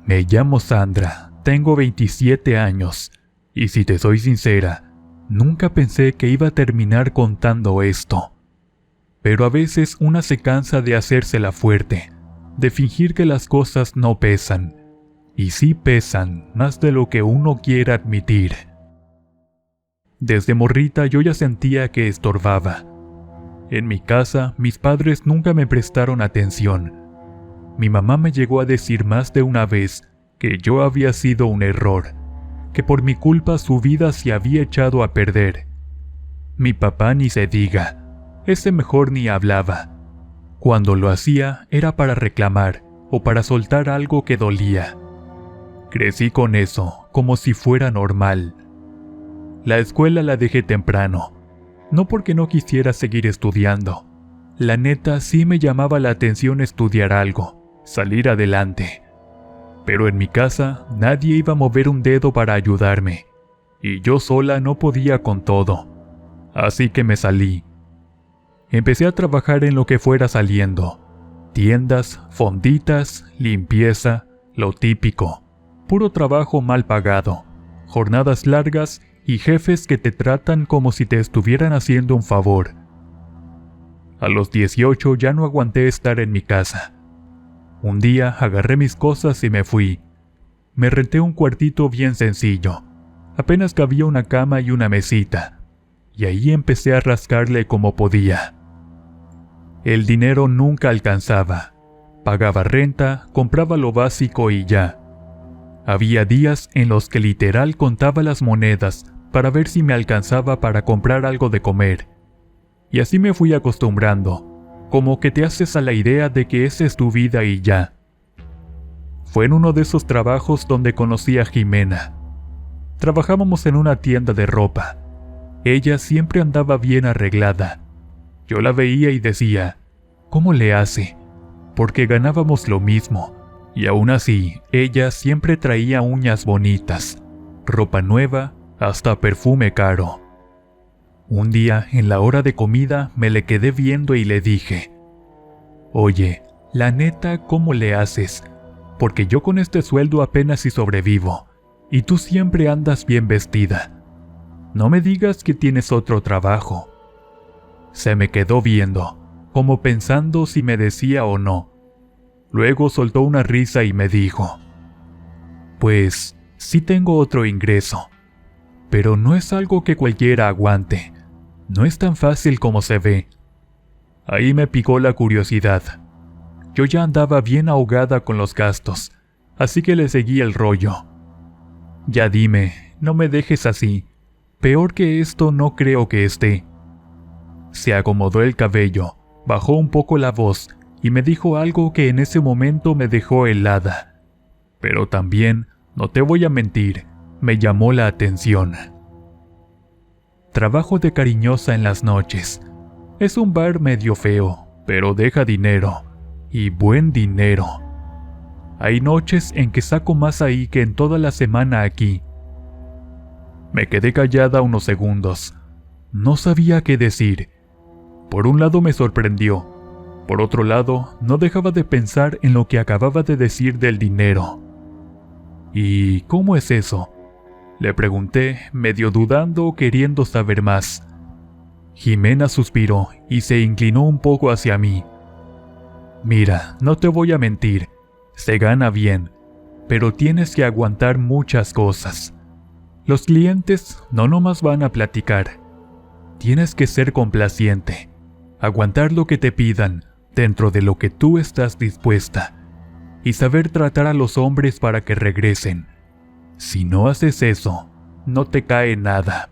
Me llamo Sandra, tengo 27 años, y si te soy sincera, nunca pensé que iba a terminar contando esto. Pero a veces una se cansa de hacérsela fuerte, de fingir que las cosas no pesan, y sí pesan más de lo que uno quiera admitir. Desde morrita yo ya sentía que estorbaba. En mi casa, mis padres nunca me prestaron atención. Mi mamá me llegó a decir más de una vez que yo había sido un error, que por mi culpa su vida se había echado a perder. Mi papá ni se diga, ese mejor ni hablaba. Cuando lo hacía era para reclamar o para soltar algo que dolía. Crecí con eso, como si fuera normal. La escuela la dejé temprano, no porque no quisiera seguir estudiando. La neta sí me llamaba la atención estudiar algo, salir adelante. Pero en mi casa nadie iba a mover un dedo para ayudarme, y yo sola no podía con todo. Así que me salí. Empecé a trabajar en lo que fuera saliendo. Tiendas, fonditas, limpieza, lo típico. Puro trabajo mal pagado, jornadas largas y jefes que te tratan como si te estuvieran haciendo un favor. A los 18 ya no aguanté estar en mi casa. Un día agarré mis cosas y me fui. Me renté un cuartito bien sencillo. Apenas cabía una cama y una mesita, y ahí empecé a rascarle como podía. El dinero nunca alcanzaba. Pagaba renta, compraba lo básico y ya. Había días en los que literal contaba las monedas para ver si me alcanzaba para comprar algo de comer. Y así me fui acostumbrando, como que te haces a la idea de que esa es tu vida y ya. Fue en uno de esos trabajos donde conocí a Jimena. Trabajábamos en una tienda de ropa. Ella siempre andaba bien arreglada. Yo la veía y decía, ¿cómo le hace? Porque ganábamos lo mismo, y aún así, ella siempre traía uñas bonitas, ropa nueva, hasta perfume caro. Un día, en la hora de comida, me le quedé viendo y le dije, «Oye, la neta, ¿cómo le haces? Porque yo con este sueldo apenas si sobrevivo, y tú siempre andas bien vestida. No me digas que tienes otro trabajo». Se me quedó viendo, como pensando si me decía o no. Luego soltó una risa y me dijo, «Pues, sí tengo otro ingreso, pero no es algo que cualquiera aguante. No es tan fácil como se ve». Ahí me picó la curiosidad. Yo ya andaba bien ahogada con los gastos, así que le seguí el rollo. «Ya dime, no me dejes así. Peor que esto no creo que esté». Se acomodó el cabello, bajó un poco la voz y me dijo algo que en ese momento me dejó helada. Pero también, no te voy a mentir, me llamó la atención. Trabajo de cariñosa en las noches. Es un bar medio feo, pero deja dinero, y buen dinero. Hay noches en que saco más ahí que en toda la semana aquí. Me quedé callada unos segundos. No sabía qué decir. Por un lado me sorprendió. Por otro lado, no dejaba de pensar en lo que acababa de decir del dinero. «¿Y cómo es eso?», le pregunté, medio dudando, queriendo saber más. Jimena suspiró y se inclinó un poco hacia mí. «Mira, no te voy a mentir, se gana bien, pero tienes que aguantar muchas cosas. Los clientes no nomás van a platicar. Tienes que ser complaciente, aguantar lo que te pidan dentro de lo que tú estás dispuesta, y saber tratar a los hombres para que regresen. Si no haces eso, no te cae nada».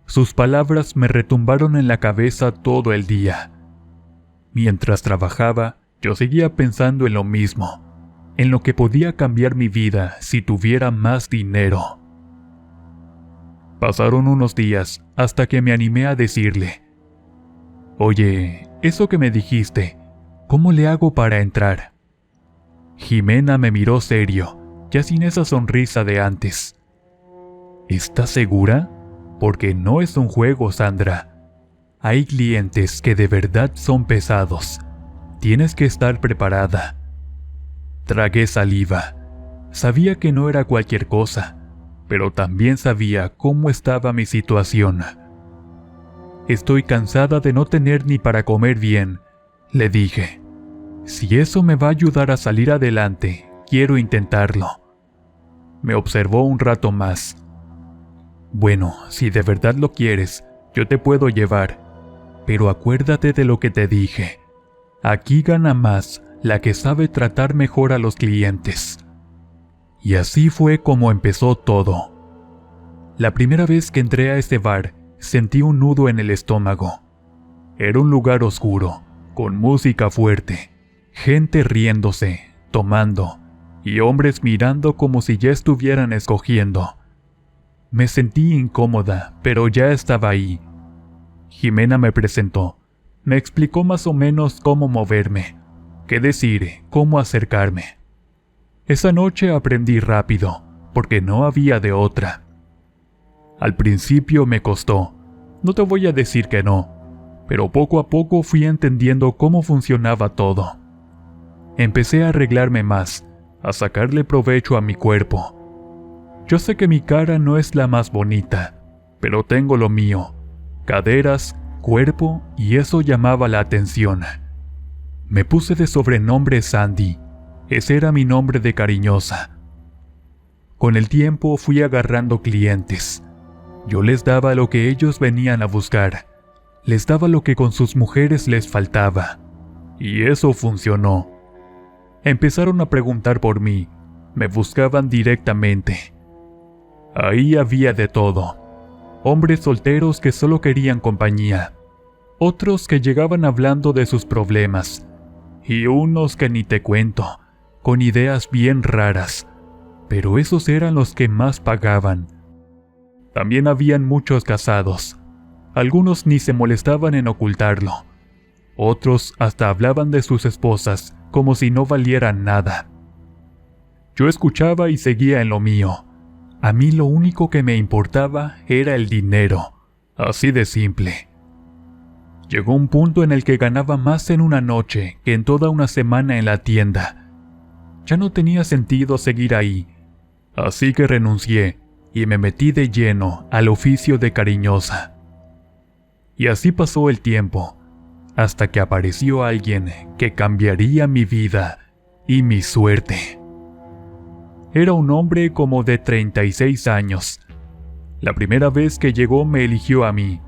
Sus palabras me retumbaron en la cabeza todo el día. Mientras trabajaba, yo seguía pensando en lo mismo, en lo que podía cambiar mi vida si tuviera más dinero. Pasaron unos días hasta que me animé a decirle, «Oye, eso que me dijiste, ¿cómo le hago para entrar?». Jimena me miró serio, ya sin esa sonrisa de antes. «¿Estás segura? Porque no es un juego, Sandra. Hay clientes que de verdad son pesados. Tienes que estar preparada». Tragué saliva. Sabía que no era cualquier cosa, pero también sabía cómo estaba mi situación. Estoy cansada de no tener ni para comer bien, le dije. Si eso me va a ayudar a salir adelante, quiero intentarlo. Me observó un rato más. Bueno, si de verdad lo quieres, yo te puedo llevar, pero acuérdate de lo que te dije. Aquí gana más la que sabe tratar mejor a los clientes. Y así fue como empezó todo. La primera vez que entré a este bar, sentí un nudo en el estómago. Era un lugar oscuro, con música fuerte, gente riéndose, tomando, y hombres mirando como si ya estuvieran escogiendo. Me sentí incómoda, pero ya estaba ahí. Jimena me presentó. Me explicó más o menos cómo moverme, qué decir, cómo acercarme. Esa noche aprendí rápido, porque no había de otra. Al principio me costó, no te voy a decir que no, pero poco a poco fui entendiendo cómo funcionaba todo. Empecé a arreglarme más, a sacarle provecho a mi cuerpo. Yo sé que mi cara no es la más bonita, pero tengo lo mío, caderas, cuerpo, y eso llamaba la atención. Me puse de sobrenombre Sandy, ese era mi nombre de cariñosa. Con el tiempo fui agarrando clientes. Yo les daba lo que ellos venían a buscar, les daba lo que con sus mujeres les faltaba, y eso funcionó. Empezaron a preguntar por mí, me buscaban directamente. Ahí había de todo. Hombres solteros que solo querían compañía, otros que llegaban hablando de sus problemas, y unos que ni te cuento, con ideas bien raras, pero esos eran los que más pagaban. También habían muchos casados, algunos ni se molestaban en ocultarlo, otros hasta hablaban de sus esposas como si no valieran nada. Yo escuchaba y seguía en lo mío. A mí lo único que me importaba era el dinero, así de simple. Llegó un punto en el que ganaba más en una noche que en toda una semana en la tienda. Ya no tenía sentido seguir ahí, así que renuncié y me metí de lleno al oficio de cariñosa. Y así pasó el tiempo, hasta que apareció alguien que cambiaría mi vida y mi suerte. Era un hombre como de 36 años. La primera vez que llegó me eligió a mí,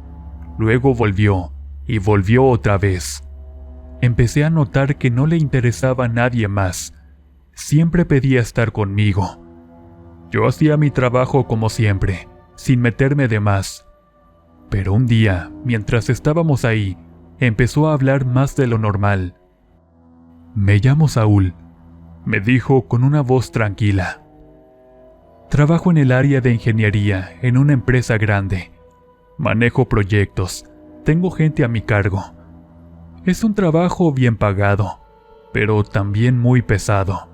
luego volvió y volvió otra vez. Empecé a notar que no le interesaba a nadie más. Siempre pedía estar conmigo. Yo hacía mi trabajo como siempre, sin meterme de más. Pero un día, mientras estábamos ahí, empezó a hablar más de lo normal. «Me llamo Saúl», me dijo con una voz tranquila. «Trabajo en el área de ingeniería en una empresa grande. Manejo proyectos, tengo gente a mi cargo. Es un trabajo bien pagado, pero también muy pesado.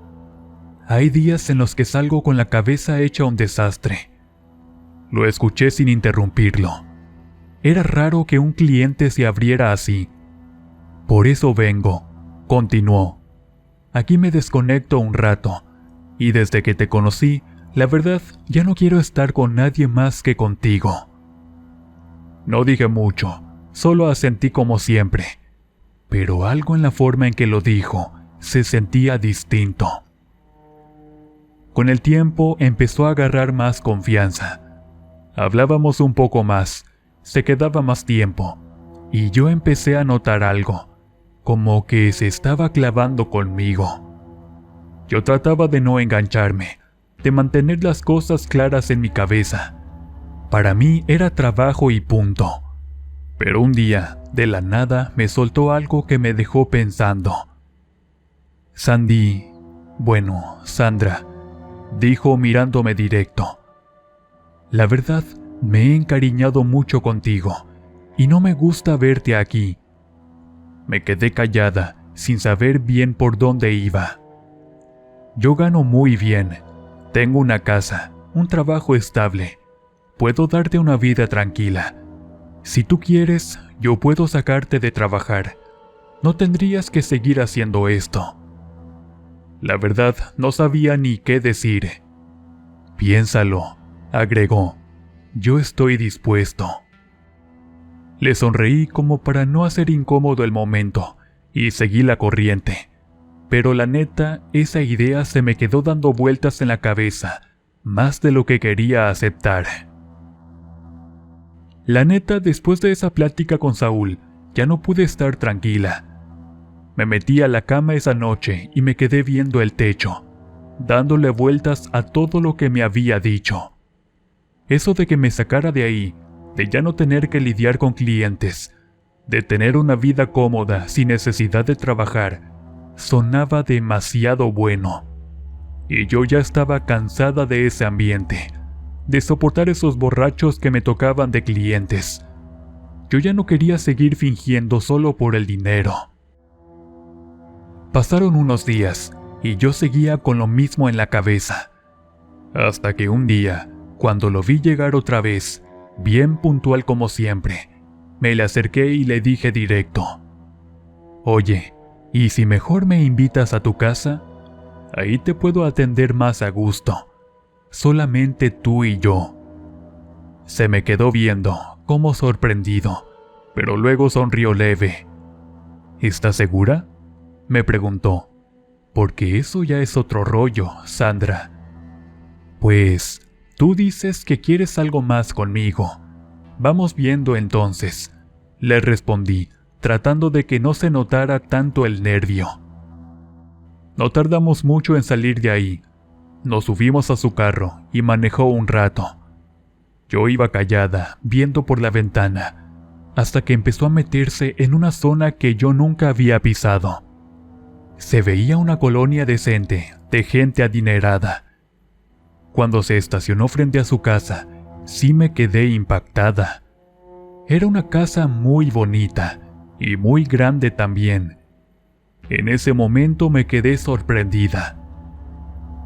Hay días en los que salgo con la cabeza hecha un desastre». Lo escuché sin interrumpirlo. Era raro que un cliente se abriera así. «Por eso vengo», continuó. «Aquí me desconecto un rato, y desde que te conocí, la verdad, ya no quiero estar con nadie más que contigo». No dije mucho, solo asentí como siempre, pero algo en la forma en que lo dijo se sentía distinto. Con el tiempo empezó a agarrar más confianza. Hablábamos un poco más, se quedaba más tiempo, y yo empecé a notar algo, como que se estaba clavando conmigo. Yo trataba de no engancharme, de mantener las cosas claras en mi cabeza. Para mí era trabajo y punto. Pero un día, de la nada, me soltó algo que me dejó pensando. Sandra, dijo mirándome directo. La verdad, me he encariñado mucho contigo, y no me gusta verte aquí. Me quedé callada, sin saber bien por dónde iba. Yo gano muy bien, tengo una casa, un trabajo estable, puedo darte una vida tranquila. Si tú quieres, yo puedo sacarte de trabajar. No tendrías que seguir haciendo esto. La verdad, no sabía ni qué decir. Piénsalo, agregó. Yo estoy dispuesto. Le sonreí como para no hacer incómodo el momento y seguí la corriente. Pero la neta, esa idea se me quedó dando vueltas en la cabeza, más de lo que quería aceptar. La neta, después de esa plática con Saúl, ya no pude estar tranquila. Me metí a la cama esa noche y me quedé viendo el techo, dándole vueltas a todo lo que me había dicho. Eso de que me sacara de ahí, de ya no tener que lidiar con clientes, de tener una vida cómoda sin necesidad de trabajar, sonaba demasiado bueno. Y yo ya estaba cansada de ese ambiente, de soportar esos borrachos que me tocaban de clientes. Yo ya no quería seguir fingiendo solo por el dinero. Pasaron unos días y yo seguía con lo mismo en la cabeza. Hasta que un día, cuando lo vi llegar otra vez, bien puntual como siempre, me le acerqué y le dije directo: «Oye, ¿y si mejor me invitas a tu casa? Ahí te puedo atender más a gusto. Solamente tú y yo». Se me quedó viendo, como sorprendido, pero luego sonrió leve. «¿Estás segura?», me preguntó. «Porque eso ya es otro rollo, Sandra». «Pues, tú dices que quieres algo más conmigo. Vamos viendo entonces», le respondí, tratando de que no se notara tanto el nervio. No tardamos mucho en salir de ahí. Nos subimos a su carro y manejó un rato. Yo iba callada, viendo por la ventana, hasta que empezó a meterse en una zona que yo nunca había pisado. Se veía una colonia decente, de gente adinerada. Cuando se estacionó frente a su casa, sí me quedé impactada. Era una casa muy bonita y muy grande también. En ese momento me quedé sorprendida.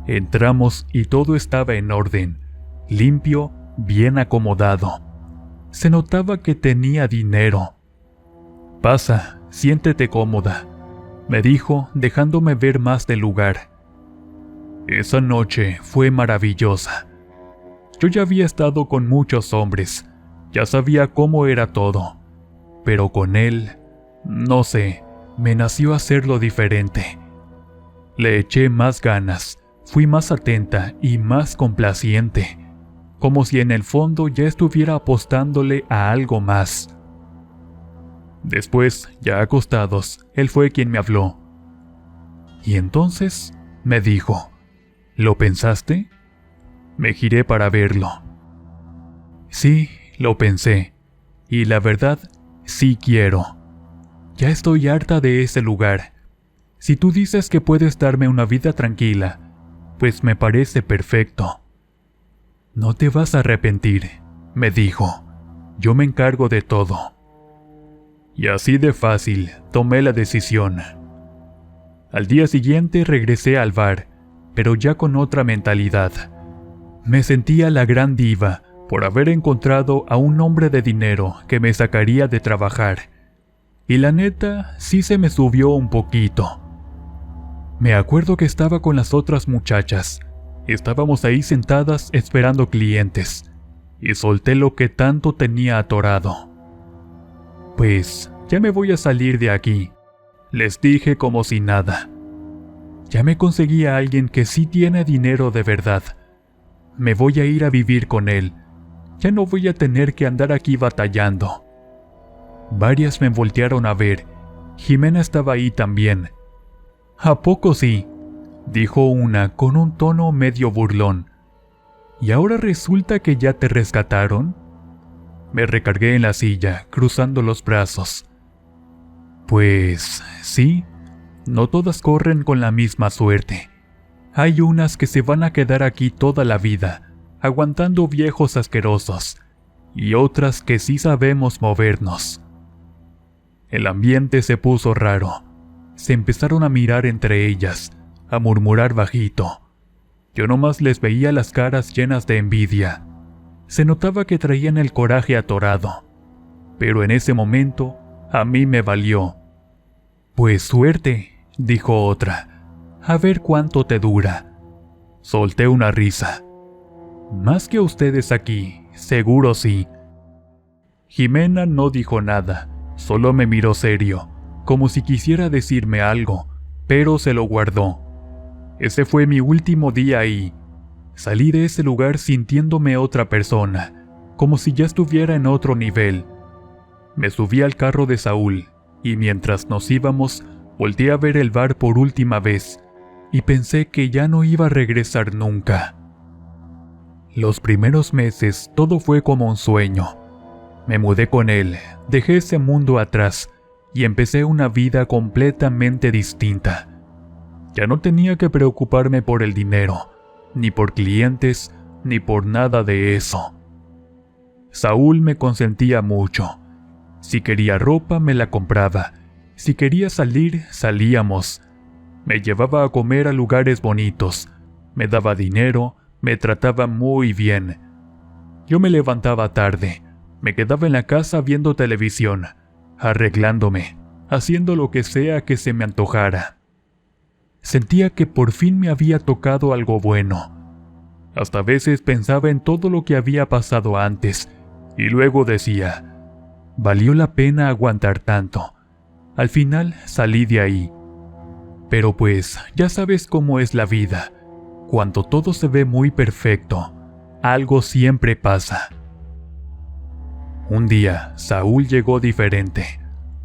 Entramos y todo estaba en orden, limpio, bien acomodado. Se notaba que tenía dinero. «Pasa, siéntete cómoda», me dijo, dejándome ver más del lugar. Esa noche fue maravillosa. Yo ya había estado con muchos hombres, ya sabía cómo era todo, pero con él, no sé, me nació hacerlo diferente. Le eché más ganas, fui más atenta y más complaciente, como si en el fondo ya estuviera apostándole a algo más. Después, ya acostados, él fue quien me habló. «¿Y entonces?», me dijo. «¿Lo pensaste?». Me giré para verlo. «Sí, lo pensé. Y la verdad, sí quiero. Ya estoy harta de ese lugar. Si tú dices que puedes darme una vida tranquila, pues me parece perfecto». «No te vas a arrepentir», me dijo. «Yo me encargo de todo». Y así de fácil tomé la decisión. Al día siguiente regresé al bar, pero ya con otra mentalidad. Me sentía la gran diva por haber encontrado a un hombre de dinero que me sacaría de trabajar. Y la neta, sí se me subió un poquito. Me acuerdo que estaba con las otras muchachas. Estábamos ahí sentadas esperando clientes, y solté lo que tanto tenía atorado. «Pues, ya me voy a salir de aquí», les dije como si nada. «Ya me conseguí a alguien que sí tiene dinero de verdad. Me voy a ir a vivir con él. Ya no voy a tener que andar aquí batallando». Varias me voltearon a ver. Jimena estaba ahí también. «¿A poco sí?», dijo una con un tono medio burlón. «¿Y ahora resulta que ya te rescataron?». Me recargué en la silla, cruzando los brazos. «Pues sí, no todas corren con la misma suerte. Hay unas que se van a quedar aquí toda la vida, aguantando viejos asquerosos, y otras que sí sabemos movernos». El ambiente se puso raro. Se empezaron a mirar entre ellas, a murmurar bajito. Yo nomás les veía las caras llenas de envidia. Se notaba que traían el coraje atorado. Pero en ese momento, a mí me valió. «Pues suerte», dijo otra. A ver cuánto te dura. Solté una risa. Más que ustedes aquí, seguro sí. Jimena no dijo nada, solo me miró serio, como si quisiera decirme algo, pero se lo guardó. Ese fue mi último día ahí. Salí de ese lugar sintiéndome otra persona, como si ya estuviera en otro nivel. Me subí al carro de Saúl, y mientras nos íbamos, volteé a ver el bar por última vez, y pensé que ya no iba a regresar nunca. Los primeros meses todo fue como un sueño. Me mudé con él, dejé ese mundo atrás, y empecé una vida completamente distinta. Ya no tenía que preocuparme por el dinero, ni por clientes, ni por nada de eso. Saúl me consentía mucho. Si quería ropa, me la compraba. Si quería salir, salíamos. Me llevaba a comer a lugares bonitos. Me daba dinero, me trataba muy bien. Yo me levantaba tarde. Me quedaba en la casa viendo televisión, arreglándome, haciendo lo que sea que se me antojara. Sentía que por fin me había tocado algo bueno. Hasta a veces pensaba en todo lo que había pasado antes, y luego decía, valió la pena aguantar tanto. Al final salí de ahí. Pero pues, ya sabes cómo es la vida. Cuando todo se ve muy perfecto, algo siempre pasa. Un día, Saúl llegó diferente.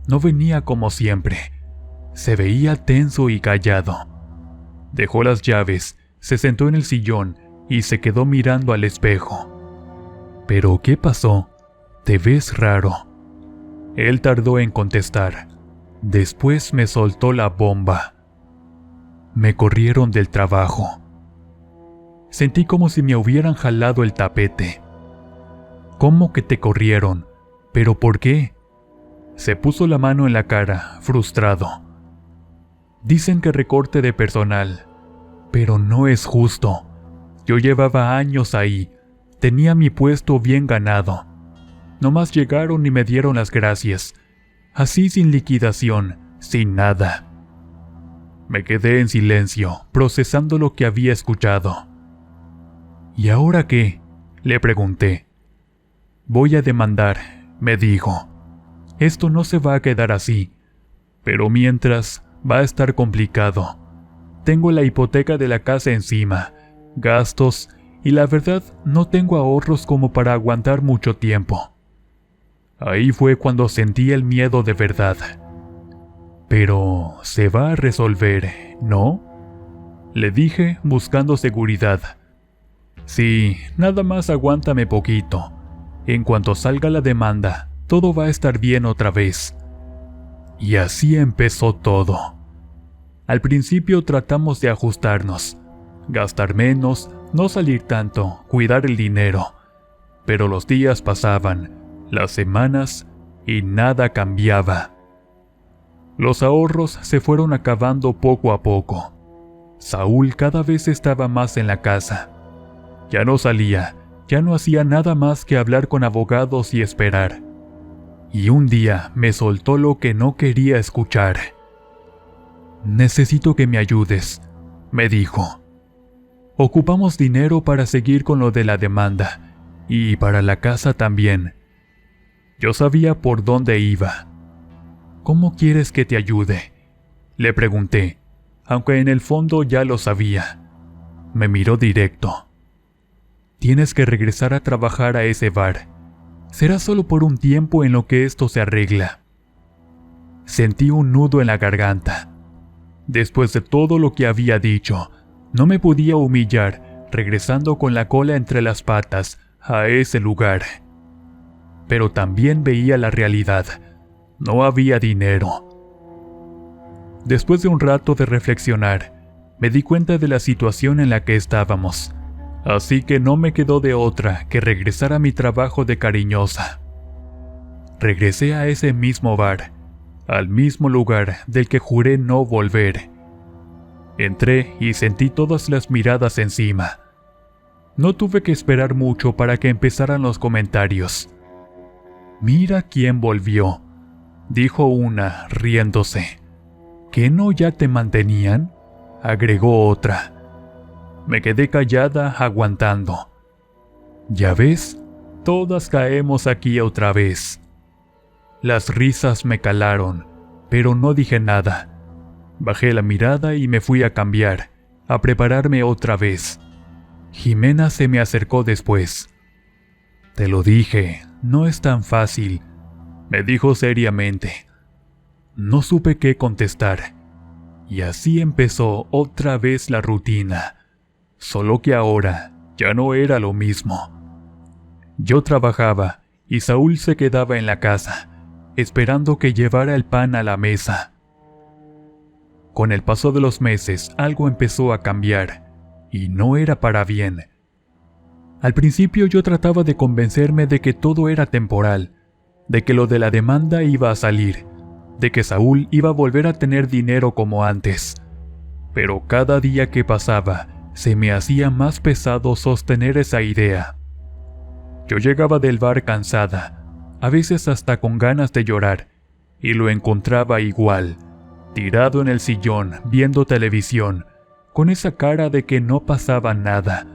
No venía como siempre. Se veía tenso y callado. Dejó las llaves, se sentó en el sillón y se quedó mirando al espejo. ¿Pero qué pasó? Te ves raro. Él tardó en contestar. Después me soltó la bomba. Me corrieron del trabajo. Sentí como si me hubieran jalado el tapete. ¿Cómo que te corrieron? ¿Pero por qué? Se puso la mano en la cara, frustrado. Dicen que recorte de personal, pero no es justo. Yo llevaba años ahí, tenía mi puesto bien ganado. Nomás llegaron y me dieron las gracias, así sin liquidación, sin nada. Me quedé en silencio, procesando lo que había escuchado. ¿Y ahora qué?, le pregunté. Voy a demandar, me dijo. Esto no se va a quedar así, pero mientras va a estar complicado. Tengo la hipoteca de la casa encima, gastos, y la verdad no tengo ahorros como para aguantar mucho tiempo. Ahí fue cuando sentí el miedo de verdad. Pero se va a resolver, ¿no?, le dije buscando seguridad. Sí, nada más aguántame poquito. En cuanto salga la demanda, todo va a estar bien otra vez. Y así empezó todo. Al principio tratamos de ajustarnos, gastar menos, no salir tanto, cuidar el dinero. Pero los días pasaban, las semanas, y nada cambiaba. Los ahorros se fueron acabando poco a poco. Saúl cada vez estaba más en la casa. Ya no salía, ya no hacía nada más que hablar con abogados y esperar. Y un día me soltó lo que no quería escuchar. Necesito que me ayudes, me dijo. Ocupamos dinero para seguir con lo de la demanda, y para la casa también. Yo sabía por dónde iba. ¿Cómo quieres que te ayude?, le pregunté, aunque en el fondo ya lo sabía. Me miró directo. Tienes que regresar a trabajar a ese bar. Será solo por un tiempo en lo que esto se arregla. Sentí un nudo en la garganta. Después de todo lo que había dicho, no me podía humillar regresando con la cola entre las patas a ese lugar. Pero también veía la realidad. No había dinero. Después de un rato de reflexionar, me di cuenta de la situación en la que estábamos. Así que no me quedó de otra que regresar a mi trabajo de cariñosa. Regresé a ese mismo bar, al mismo lugar del que juré no volver. Entré y sentí todas las miradas encima. No tuve que esperar mucho para que empezaran los comentarios. «Mira quién volvió», dijo una, riéndose. «¿Qué no ya te mantenían? agregó otra. Me quedé callada, aguantando. Ya ves, todas caemos aquí otra vez. Las risas me calaron, pero no dije nada. Bajé la mirada y me fui a cambiar, a prepararme otra vez. Jimena se me acercó después. Te lo dije, no es tan fácil, me dijo seriamente. No supe qué contestar. Y así empezó otra vez la rutina, solo que ahora ya no era lo mismo. Yo trabajaba y Saúl se quedaba en la casa, esperando que llevara el pan a la mesa. Con el paso de los meses algo empezó a cambiar, y no era para bien. Al principio yo trataba de convencerme de que todo era temporal, de que lo de la demanda iba a salir, de que Saúl iba a volver a tener dinero como antes. Pero cada día que pasaba, se me hacía más pesado sostener esa idea. Yo llegaba del bar cansada, a veces hasta con ganas de llorar, y lo encontraba igual, tirado en el sillón, viendo televisión, con esa cara de que no pasaba nada.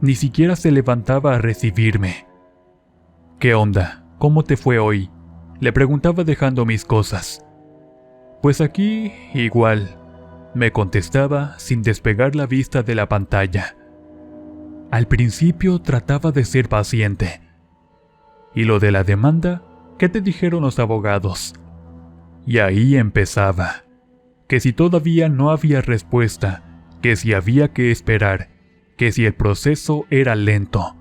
Ni siquiera se levantaba a recibirme. ¿Qué onda? ¿Cómo te fue hoy?, le preguntaba dejando mis cosas. Pues aquí, igual, me contestaba sin despegar la vista de la pantalla. Al principio trataba de ser paciente. ¿Y lo de la demanda? ¿Qué te dijeron los abogados? Y ahí empezaba. Que si todavía no había respuesta, que si había que esperar, que si el proceso era lento.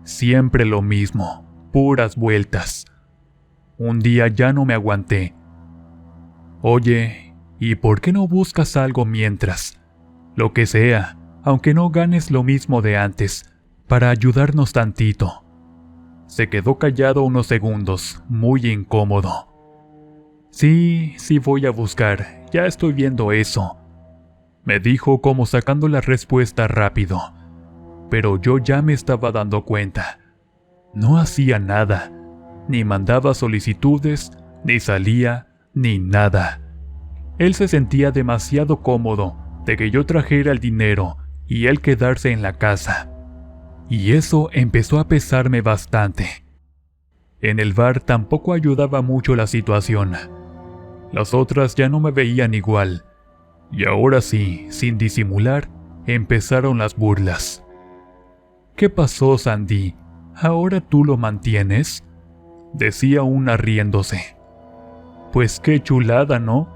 Siempre lo mismo, puras vueltas. Un día ya no me aguanté. Oye, ¿y por qué no buscas algo mientras? Lo que sea, aunque no ganes lo mismo de antes, para ayudarnos tantito. Se quedó callado unos segundos, muy incómodo. Sí, voy a buscar, ya estoy viendo eso, me dijo como sacando la respuesta rápido. Pero yo ya me estaba dando cuenta. No hacía nada, ni mandaba solicitudes, ni salía, ni nada. Él se sentía demasiado cómodo de que yo trajera el dinero y él quedarse en la casa. Y eso empezó a pesarme bastante. En el bar tampoco ayudaba mucho la situación. Las otras ya no me veían igual. Y ahora sí, sin disimular, empezaron las burlas. ¿Qué pasó, Sandy? ¿Ahora tú lo mantienes?, decía una riéndose. Pues qué chulada, ¿no?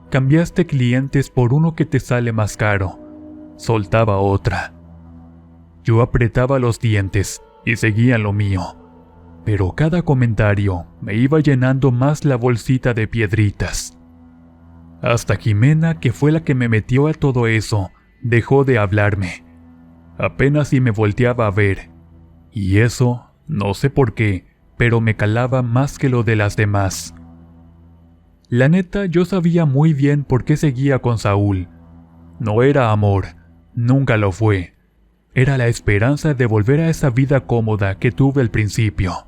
Cambiaste clientes por uno que te sale más caro, soltaba otra. Yo apretaba los dientes y seguía lo mío, pero cada comentario me iba llenando más la bolsita de piedritas. Hasta Jimena, que fue la que me metió a todo eso, dejó de hablarme. Apenas si me volteaba a ver, y eso, no sé por qué, pero me calaba más que lo de las demás. La neta, yo sabía muy bien por qué seguía con Saúl. No era amor, nunca lo fue. Era la esperanza de volver a esa vida cómoda que tuve al principio.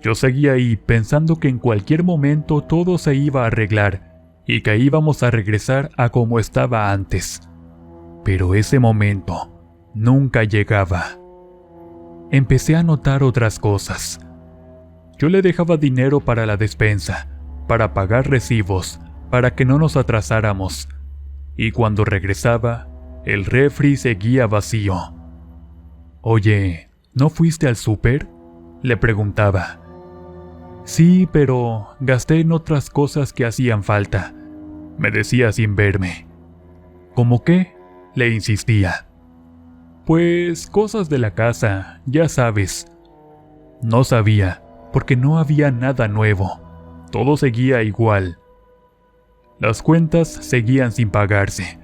Yo seguía ahí pensando que en cualquier momento todo se iba a arreglar y que íbamos a regresar a como estaba antes. Pero ese momento nunca llegaba. Empecé a notar otras cosas. Yo le dejaba dinero para la despensa, para pagar recibos, para que no nos atrasáramos. Y cuando regresaba, el refri seguía vacío. Oye, ¿no fuiste al súper?, le preguntaba. Sí, pero gasté en otras cosas que hacían falta, me decía sin verme. ¿Cómo qué?, le insistía. Pues cosas de la casa, ya sabes. No sabía, porque no había nada nuevo. Todo seguía igual. Las cuentas seguían sin pagarse.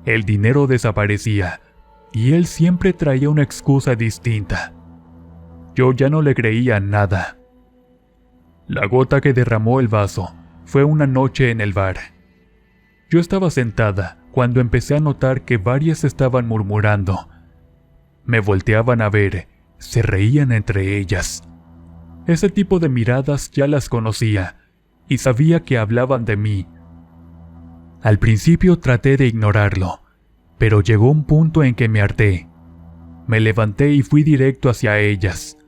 El dinero desaparecía, y él siempre traía una excusa distinta. Yo ya no le creía nada. La gota que derramó el vaso fue una noche en el bar. Yo estaba sentada cuando empecé a notar que varias estaban murmurando. Me volteaban a ver, se reían entre ellas. Ese tipo de miradas ya las conocía, y sabía que hablaban de mí. Al principio traté de ignorarlo, Pero llegó un punto en que me harté. Me levanté y fui directo hacia ellas.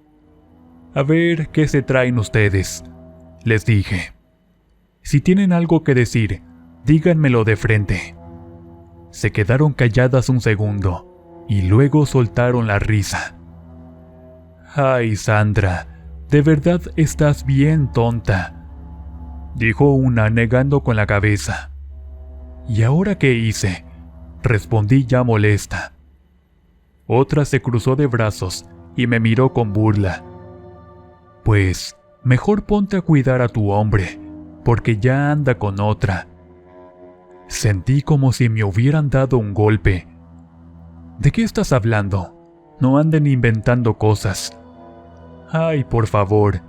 A ver, ¿qué se traen ustedes?, les dije. Si tienen algo que decir, díganmelo de frente. Se quedaron calladas un segundo y luego soltaron la risa. Ay, Sandra, de verdad estás bien tonta, dijo una negando con la cabeza. ¿Y ahora qué hice?, respondí ya molesta. Otra se cruzó de brazos y me miró con burla. Pues, mejor ponte a cuidar a tu hombre, porque ya anda con otra. Sentí como si me hubieran dado un golpe. ¿De qué estás hablando? No anden inventando cosas. Ay, por favor,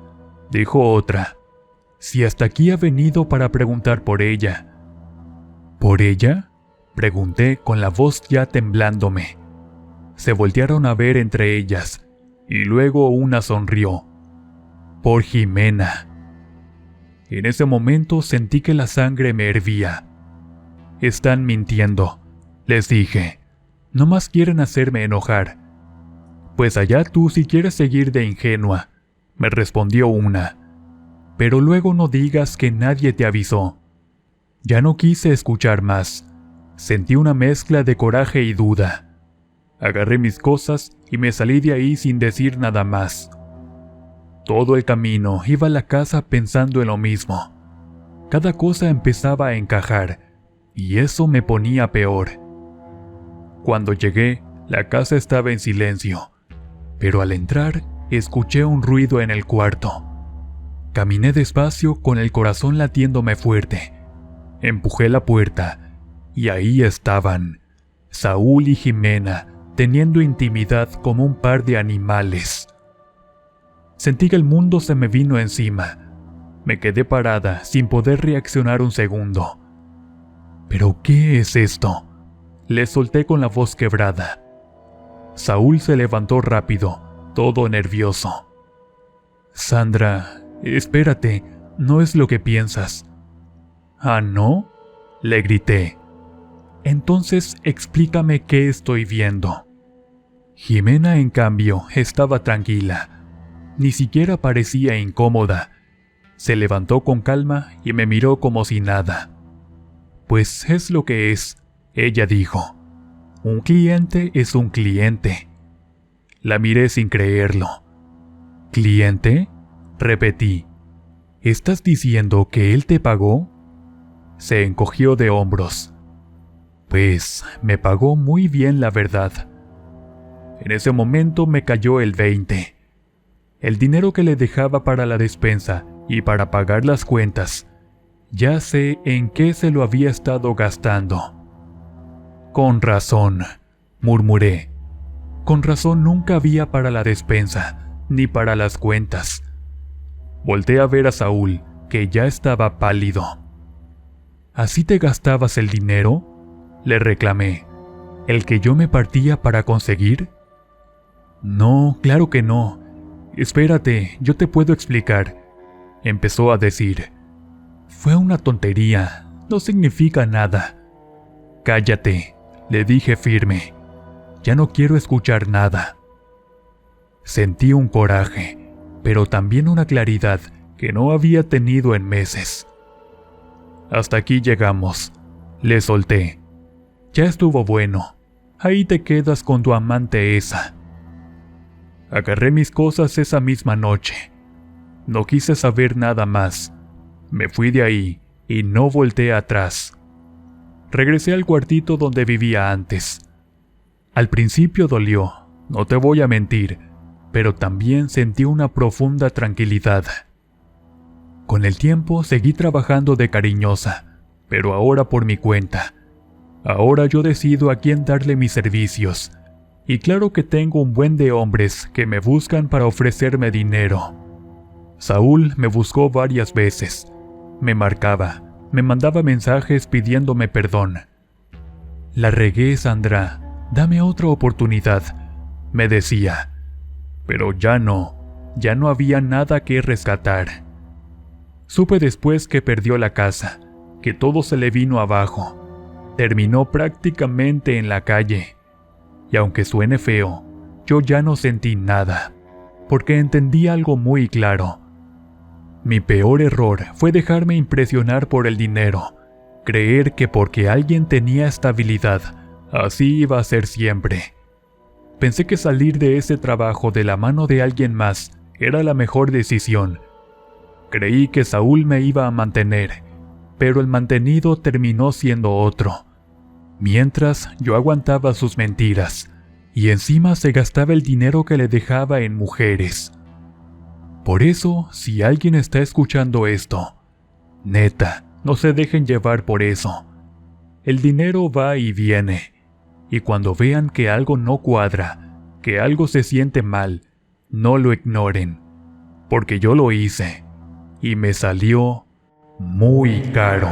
dijo otra. Si hasta aquí ha venido para preguntar por ella. ¿Por ella?, pregunté con la voz ya temblándome. Se voltearon a ver entre ellas, y luego una sonrió. Por Jimena. En ese momento sentí que la sangre me hervía. Están mintiendo, les dije. No más quieren hacerme enojar. Pues allá tú si quieres seguir de ingenua, me respondió una. Pero luego no digas que nadie te avisó. Ya no quise escuchar más. Sentí una mezcla de coraje y duda. Agarré mis cosas y me salí de ahí sin decir nada más. Todo el camino iba a la casa pensando en lo mismo. Cada cosa empezaba a encajar, y eso me ponía peor. Cuando llegué, la casa estaba en silencio, pero al entrar, escuché un ruido en el cuarto. Caminé despacio con el corazón latiéndome fuerte. Empujé la puerta, y ahí estaban, Saúl y Jimena, teniendo intimidad como un par de animales. Sentí que el mundo se me vino encima. Me quedé parada sin poder reaccionar un segundo. ¿Pero qué es esto?, le solté con la voz quebrada. Saúl se levantó rápido, todo nervioso. Sandra, espérate, no es lo que piensas. ¿Ah, no?, le grité. Entonces explícame qué estoy viendo. Jimena, en cambio, estaba tranquila. Ni siquiera parecía incómoda. Se levantó con calma y me miró como si nada. Pues es lo que es, ella dijo. Un cliente es un cliente. La miré sin creerlo. ¿Cliente?, repetí. ¿Estás diciendo que él te pagó? Se encogió de hombros. Pues me pagó muy bien, la verdad. En ese momento me cayó el 20. El dinero que le dejaba para la despensa y para pagar las cuentas, ya sé en qué se lo había estado gastando. Con razón, murmuré. Con razón nunca había para la despensa, ni para las cuentas. Volté a ver a Saúl, que ya estaba pálido. ¿Así te gastabas el dinero?, le reclamé. ¿El que yo me partía para conseguir? No, claro que no. Espérate, yo te puedo explicar, empezó a decir. Fue una tontería, no significa nada. Cállate, le dije firme. Ya no quiero escuchar nada. Sentí un coraje, pero también una claridad que no había tenido en meses. Hasta aquí llegamos, le solté. Ya estuvo bueno, ahí te quedas con tu amante esa. Agarré mis cosas esa misma noche. No quise saber nada más. Me fui de ahí y no volteé atrás. Regresé al cuartito donde vivía antes. Al principio dolió, no te voy a mentir, pero también sentí una profunda tranquilidad. Con el tiempo seguí trabajando de cariñosa, pero ahora por mi cuenta. Ahora yo decido a quién darle mis servicios, y claro que tengo un buen de hombres que me buscan para ofrecerme dinero. Saúl me buscó varias veces, me marcaba, me mandaba mensajes pidiéndome perdón. La regué, Sandra, dame otra oportunidad, me decía. Pero ya no había nada que rescatar. Supe después que perdió la casa, que todo se le vino abajo. terminó prácticamente en la calle. Y aunque suene feo, yo ya no sentí nada, porque entendí algo muy claro. Mi peor error fue dejarme impresionar por el dinero, creer que porque alguien tenía estabilidad, así iba a ser siempre. Pensé que salir de ese trabajo de la mano de alguien más era la mejor decisión. Creí que Saúl me iba a mantener, pero el mantenido terminó siendo otro. Mientras yo aguantaba sus mentiras, y encima se gastaba el dinero que le dejaba en mujeres. Por eso, si alguien está escuchando esto, neta, no se dejen llevar por eso. El dinero va y viene, y cuando vean que algo no cuadra, que algo se siente mal, no lo ignoren, porque yo lo hice, y me salió muy caro.